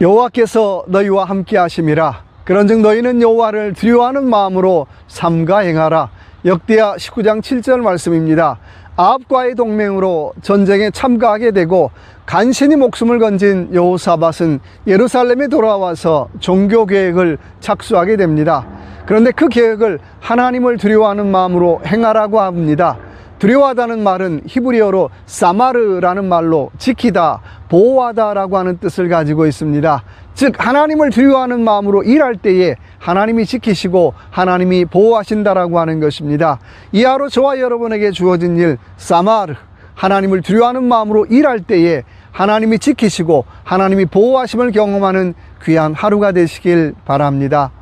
여호와께서 너희와 함께 하심이라. 그런즉 너희는 여호와를 두려워하는 마음으로 삼가 행하라. 역대하 19장 7절 말씀입니다. 아합과의 동맹으로 전쟁에 참가하게 되고 간신히 목숨을 건진 여호사밧은 예루살렘에 돌아와서 종교 계획을 착수하게 됩니다. 그런데 그 계획을 하나님을 두려워하는 마음으로 행하라고 합니다. 두려워하다는 말은 히브리어로 사마르라는 말로 지키다, 보호하다 라고 하는 뜻을 가지고 있습니다. 즉 하나님을 두려워하는 마음으로 일할 때에 하나님이 지키시고 하나님이 보호하신다라고 하는 것입니다. 이하로 저와 여러분에게 주어진 일, 사마르, 하나님을 두려워하는 마음으로 일할 때에 하나님이 지키시고 하나님이 보호하심을 경험하는 귀한 하루가 되시길 바랍니다.